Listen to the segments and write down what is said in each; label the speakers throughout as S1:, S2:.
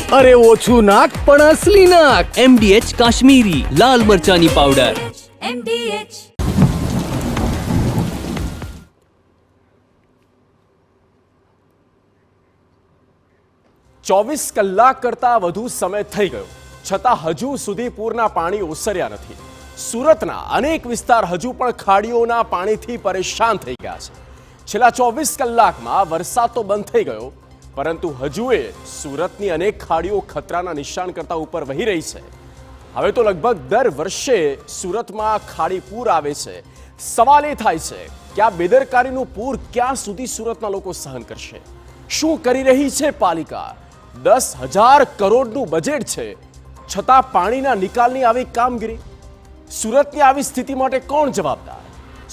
S1: अरे ओछू नाक पण असली नाक।
S2: MDH काश्मीरी लाल मरचानी पावडर।
S3: MDH।
S4: ચોવીસ કલાક કરતા વધુ સમય થઈ ગયો છતાં હજુ સુધી પૂરના પાણી ઓસર્યા નથી। સુરતના અનેક વિસ્તાર હજુ પણ ખાડીઓના પાણીથી પરેશાન થઈ ગયા છે। છેલ્લા 24 કલાકમાં વરસાદ તો બંધ થઈ ગયો, પરંતુ હજુએ સુરતની અનેક ખાડીઓ ખતરાના નિશાન કરતા ઉપર વહી રહી છે। હવે તો લગભગ દર વર્ષે સુરતમાં ખાડી પૂર આવે છે। સવાલ એ થાય છે કે આ બેદરકારીનું પૂર ક્યાં સુધી સુરતના લોકો સહન કરશે? શું કરી રહી છે પાલિકા? 10,000 કરોડનું બજેટ છે, છતાં પાણીના નિકાલની આવી કામગીરી। સુરતની આવી સ્થિતિ માટે કોણ જવાબદાર?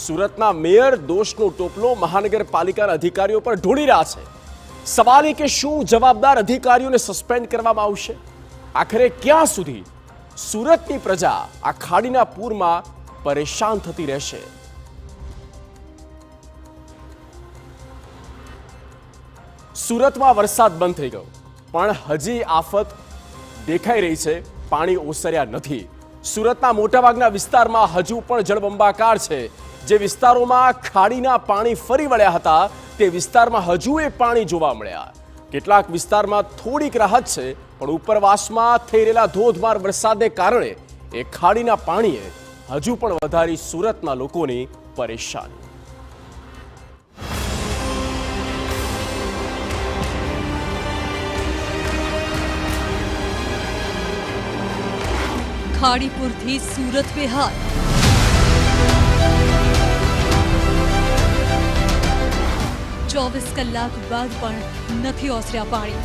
S4: સુરતના મેયર દોષનો ટોપલો મહાનગરપાલિકાના અધિકારીઓ પર ઢોળી રહ્યા છે। સવાલ એ કે શું જવાબદાર અધિકારીઓને સસ્પેન્ડ કરવામાં આવશે? આખરે ક્યાં સુધી સુરતની પ્રજા આ ખાડીના પૂરમાં પરેશાન થતી રહેશે? સુરતમાં વરસાદ બંધ થઈ ગયો, પણ હજી આફત દેખાઈ રહી છે। પાણી ઓસર્યા નથી। સુરતના મોટાભાગના વિસ્તારમાં હજુ પણ જળબંબાકાર છે। જે વિસ્તારોમાં ખાડીના પાણી ફરી વળ્યા હતા તે વિસ્તારમાં હજુ એ પાણી જોવા મળ્યા। કેટલાક વિસ્તારમાં થોડીક રાહત છે, પણ ઉપરવાસમાં થઈ રહેલા ધોધમાર વરસાદને કારણે એ ખાડીના પાણીએ હજુ પણ વધારી સુરતના લોકોની પરેશાની।
S3: ખાડીપુરથી સુરત બેહાલ। 24 કલાક બાદ પણ નથી ઓસર્યા પાણી।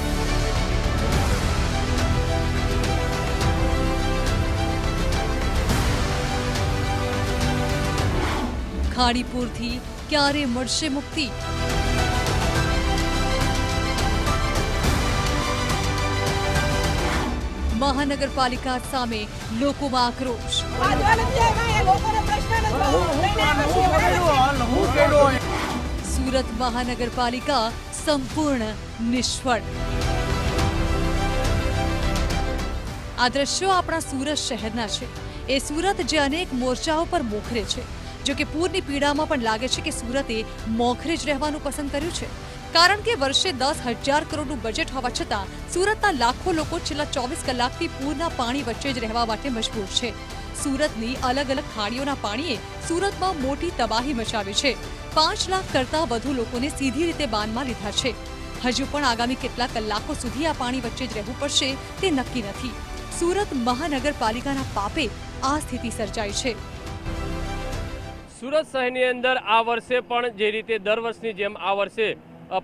S3: ખાડીપુરથી ક્યારે મળશે મુક્તિ? મહાનગરપાલિકા સામે લોકોમાં આક્રોશ। સુરત મહાનગરપાલિકા સંપૂર્ણ નિષ્ફળ। આ દ્રશ્યો આપણા સુરત શહેરના છે। એ સુરત જે અનેક મોરચાઓ પર મોખરે છે। જો કે પૂરની પીડામાં પણ લાગે છે કે સુરતે મોખરે જ રહેવાનું પસંદ કર્યું છે, કારણ કે વર્ષે 10,000 કરોડનું બજેટ હોવા છતાં સુરતના લાખો લોકો છેલ્લા 24 કલાકથી પૂરના પાણી વચ્ચે જ રહેવા માટે મજબૂર છે। સુરતની અલગ અલગ ખાડીઓના પાણીએ સુરતમાં મોટી તબાહી મચાવી છે। 5 લાખ કરતાં વધુ લોકોને સીધી રીતે બાનમાં લીધા છે। હજુ પણ આગામી કેટલાક કલાકો સુધી આ પાણી વચ્ચે જ રહેવું પડશે તે નક્કી નથી। સુરત મહાનગરપાલિકાના પાપે આ સ્થિતિ સર્જાઈ છે।
S5: સુરત શહેરની અંદર આ વર્ષે પણ જે રીતે દર વર્ષની જેમ આ વર્ષે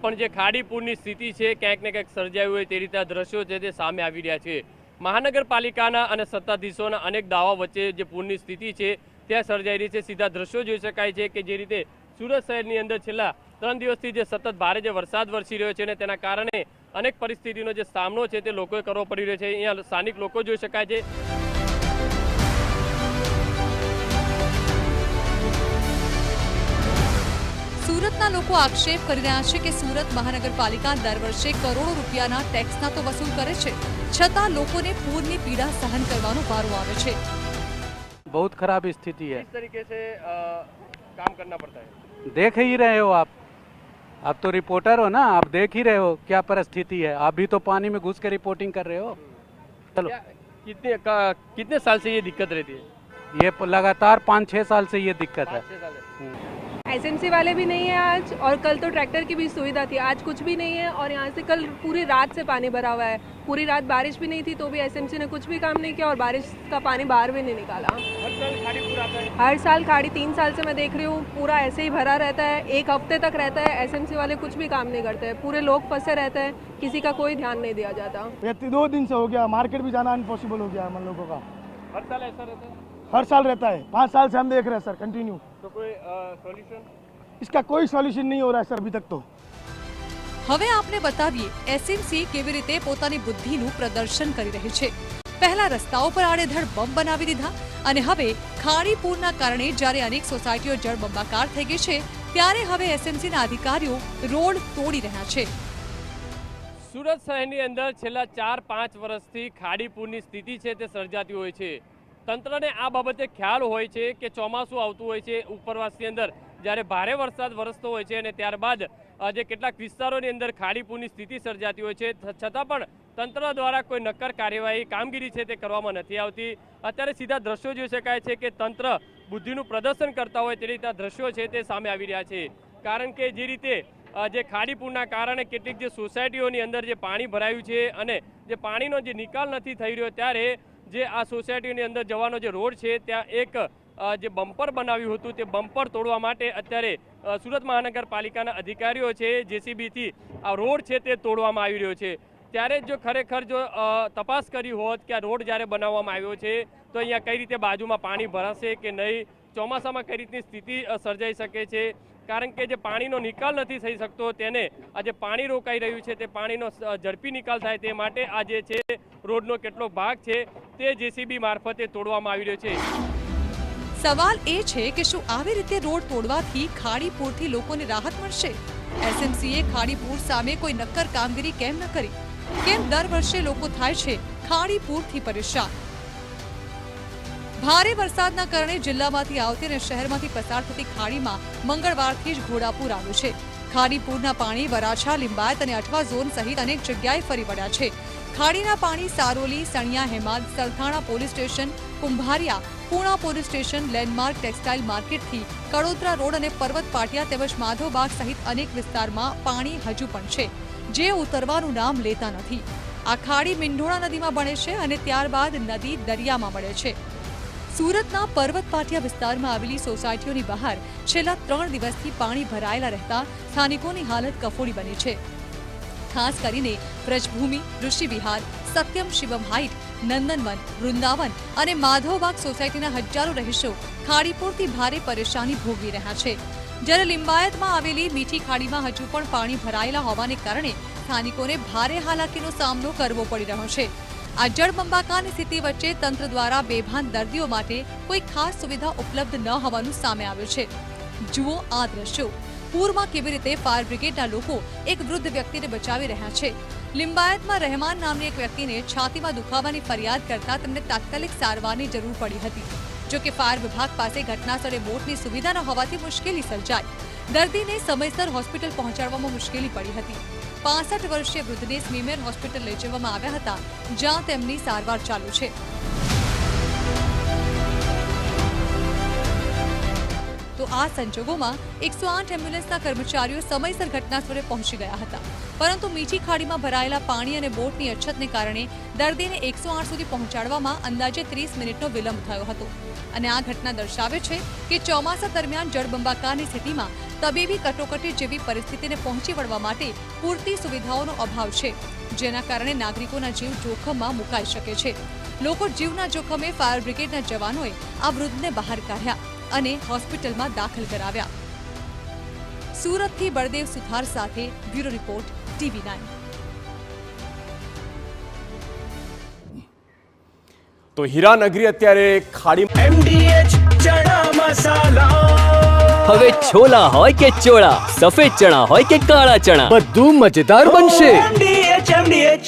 S5: પણ જે ખાડીપુરની સ્થિતિ છે ક્યાંક ને ક્યાંક સર્જાયું હોય તે રીતે દ્રશ્યો છે તે સામે આવી રહ્યા છે। મહાનગરપાલિકાના અને સત્તાધીશોના અનેક દાવા વચ્ચે જે પૂરની સ્થિતિ છે ત્યાં સર્જાઈ રહી છે। સીધા દ્રશ્યો જોઈ શકાય છે કે જે રીતે સુરત શહેરની અંદર છેલ્લા 3 દિવસથી જે સતત ભારે જે વરસાદ વરસી રહ્યો છે અને તેના કારણે અનેક પરિસ્થિતિનો જે સામનો છે તે લોકોએ કરવો પડી રહ્યો છે। અહીંયા સ્થાનિક લોકો જોઈ શકાય છે।
S3: સુરતના લોકો આક્ષેપ કરી રહ્યા છે કે સુરત મહાનગરપાલિકા દર વર્ષે કરોડો રૂપિયાના ટેક્સના તો વસૂલ કરે છે, છતાં લોકોને પૂરની પીડા સહન કરવાનો વારો આવે છે।
S6: बहुत खराब स्थिति है।
S5: किस तरीके से काम करना पड़ता है?
S6: देख ही रहे हो आप तो रिपोर्टर हो ना, आप देख ही रहे हो क्या परिस्थिति है। आप भी तो पानी में घुस के रिपोर्टिंग कर रहे हो। चलो,
S5: कितने साल से ये दिक्कत रहती है?
S6: ये लगातार 5-6 साल से ये दिक्कत है।
S7: एसएमसी वाले भी नहीं है आज, और कल तो ट्रैक्टर की भी सुविधा थी, आज कुछ भी नहीं है। और यहाँ से कल पूरी रात से पानी भरा हुआ है। पूरी रात बारिश भी नहीं थी तो भी एसएमसी ने कुछ भी काम नहीं किया और बारिश का पानी बाहर भी नहीं निकाला। हर साल खाड़ी 3 साल से मैं देख रही हूँ पूरा ऐसे ही भरा रहता है, 1 हफ्ते तक रहता है। एसएमसी वाले कुछ भी काम नहीं करते हैं, पूरे लोग फंसे रहते हैं, किसी का कोई ध्यान नहीं दिया जाता।
S8: 2 दिन से हो गया, मार्केट भी जाना इम्पॉसिबल हो गया हम लोगों का।
S5: हर साल ऐसा रहता है?
S8: हर साल रहता है, 5 साल से हम देख रहे हैं सर कंटिन्यू।
S5: तो कोई सॉल्यूशन?
S8: इसका कोई सॉल्यूशन नहीं हो रहा है सर अभी तक तो।
S3: હવે આપને બતાવીએ એસએમસી કેવી રીતે પોતાની બુદ્ધિનું પ્રદર્શન કરી રહી છે। પહેલા રસ્તાઓ પર આડેધડ બમ બનાવી દીધા અને હવે ખાડી પૂરના કારણે જ્યારે અનેક સોસાયટીઓ જળબંબાકાર થઈ ગઈ છે, ત્યારે હવે એસએમસીના અધિકારીઓ રોડ તોડી રહ્યા છે।
S5: સુરત શહેરની અંદર છેલ્લા 4-5 વર્ષથી ખાડી પૂરની સ્થિતિ છે તે સર્જાતી હોય છે. તંત્રને આ બાબતે ખ્યાલ હોય છે કે ચોમાસું આવતું હોય છે, ઉપરવાસની અંદર જ્યારે ભારે વરસાદ વરસતો હોય છે અને ત્યારબાદ જે કેટલાક વિસ્તારોની અંદર ખાડી પૂરની સ્થિતિ સર્જાતી હોય છે, છતાં પણ તંત્ર દ્વારા કોઈ નક્કર કાર્યવાહી કામગીરી છે તે કરવામાં નથી આવતી. અત્યારે સીધા દ્રશ્યો જોઈ શકાય છે કે તંત્ર બુદ્ધિનું પ્રદર્શન કરતા હોય તે રીતે દ્રશ્યો છે તે સામે આવી રહ્યા છે. કારણ કે જે રીતે જે ખાડી પૂરના કારણે કેટલીક જે સોસાયટીઓની અંદર જે પાણી ભરાયું છે અને જે પાણીનો જે નિકાલ નથી થઈ રહ્યો, ત્યારે જે આ સોસાયટીની અંદર જવાનો જે રોડ છે ત્યાં એક જે બમ્પર બનાવ્યું હતું તે બમ્પર તોડવા માટે અત્યારે સુરત મહાનગરપાલિકાના અધિકારીઓ છે જેસીબીથી આ રોડ છે તે તોડવામાં આવી રહ્યો છે. ત્યારે જો ખરેખર જો તપાસ કરી હોત કે આ રોડ જ્યારે બનાવવામાં આવ્યો છે તો અહીંયા કઈ રીતે બાજુમાં પાણી ભરાશે કે નહીં, ચોમાસામાં કઈ રીતની સ્થિતિ સર્જાઈ શકે છે, કારણ કે જે પાણીનો નિકાલ નથી થઈ શકતો તેને આ જે પાણી રોકાઈ રહ્યું છે તે પાણીનો ઝડપી નિકાલ થાય તે માટે આ જે છે રોડનો કેટલો ભાગ છે તે જેસીબી મારફતે તોડવામાં આવી રહ્યો છે.
S3: સવાલ એ છે કે શું આવી રીતે રોડ તોડવાથી ખાડી પૂરથી લોકોને રાહત મળશે? એસએમસીએ ખાડી પૂર સામે કોઈ નક્કર કામગીરી કેમ ન કરી? કેમ દર વર્ષે લોકો થાય છે ખાડી પૂરથી પરેશાન? ભારે વરસાદના કારણે જિલ્લામાંથી આવતી અને શહેરમાંથી પસાર થતી ખાડીમાં મંગળવારથી જ ઘોડાપૂર આવ્યું છે. ખાડી પૂરના પાણી વરાછા, લિંબાયત અને અઠવા ઝોન સહિત અનેક જગ્યાએ ફરી વળ્યા છે. ખાડીના પાણી Saroli, Saniya, Hemad, Salthana police station, Kumbhariya, Puna police station, landmark textile માર્કેટથી કડોદરા રોડ અને પર્વત પાટિયા તેમજ માધવબાગ સહિત અનેક વિસ્તારમાં પાણી હજુ પણ છે, જે ઉતરવાનું નામ લેતા નથી. આ ખાડી મીંઢોળા નદીમાં બને છે અને ત્યારબાદ નદી દરિયામાં મળે છે. સુરતના પર્વત પાટિયા વિસ્તારમાં આવેલી સોસાયટીઓની બહાર છેલ્લા 3 દિવસથી પાણી ભરાયેલા રહેતા સ્થાનિકોની હાલત કફોડી બની છે. ખાસ કરીને વ્રજભૂમિ, ઋષિ વિહાર, સત્યમ શિવમ હાઇટ, નંદનવન, વૃંદાવન અને માધવબાગ સોસાયટીના હજારો રહીશો ખાડીપૂરથી ભારે પરેશાની ભોગવી રહ્યા છે. જ્યારે લિંબાયતમાં આવેલી મીઠી ખાડીમાં હજુ પણ પાણી ભરાયેલા હોવાને કારણે સ્થાનિકોને ભારે હાલાકીનો સામનો કરવો પડી રહ્યો છે. આ જળબંબાકારની સ્થિતિ વચ્ચે તંત્ર દ્વારા બેભાન દર્દીઓ માટે કોઈ ખાસ સુવિધા ઉપલબ્ધ ન હોવાનું સામે આવ્યું છે. જુઓ આ દ્રશ્યો. પૂરમાં કેવી રીતે ફાયર બ્રિગેડના લોકો એક વૃદ્ધ વ્યક્તિને બચાવી રહ્યા છે. લિંબાયતમાં રહેમાન નામની એક વ્યક્તિને છાતીમાં દુખાવાની ફરિયાદ કરતા તેમને તાત્કાલિક સારવારની જરૂર પડી હતી. જો કે ફાયર વિભાગ પાસે ઘટનાસ્થળે બોટની સુવિધા ન હોવાથી મુશ્કેલી સર્જાઈ. દર્દીને સમયસર હોસ્પિટલ પહોંચાડવામાં મુશ્કેલી પડી હતી. 65 વર્ષીય વૃદ્ધને સ્મીમેર હોસ્પિટલ લઈ જવામાં આવ્યા હતા, જ્યાં તેમની સારવાર ચાલુ છે. તો આ સંજોગોમાં 108 એમ્બ્યુલન્સના કર્મચારીઓ સમયસર ઘટનાસ્થળે પહોંચી ગયા હતા, પરંતુ મીઠી ખાડીમાં ભરાયેલા પાણી અને બોટની અછતને કારણે દર્દીને 108 સુધી પહોંચાડવામાં અંદાજે 30 મિનિટનો વિલંબ થયો હતો. અને આ ઘટના દર્શાવે છે કે ચોમાસા દરમિયાન જળબંબાકારની સ્થિતિમાં તબીબી કટોકટી જેવી પરિસ્થિતિને પહોંચી વળવા માટે પૂરતી સુવિધાઓનો અભાવ છે, જેના કારણે નાગરિકોના જીવ જોખમમાં મુકાઈ શકે છે. લોકો જીવના જોખમે ફાયર બ્રિગેડના જવાનોએ આ વૃદ્ધને બહાર કાઢ્યા અને હોસ્પિટલમાં દાખલ કરાવ્યા. સુરતથી બળદેવ સુથાર સાથે બ્યુરો રિપોર્ટ TV9.
S4: તો હીરાનગરી અત્યારે ખાડી
S2: હવે છોલા હોય કે ચોળા, સફેદ ચણા હોય કે કાળા ચણા,
S1: બધું મજેદાર બનશે.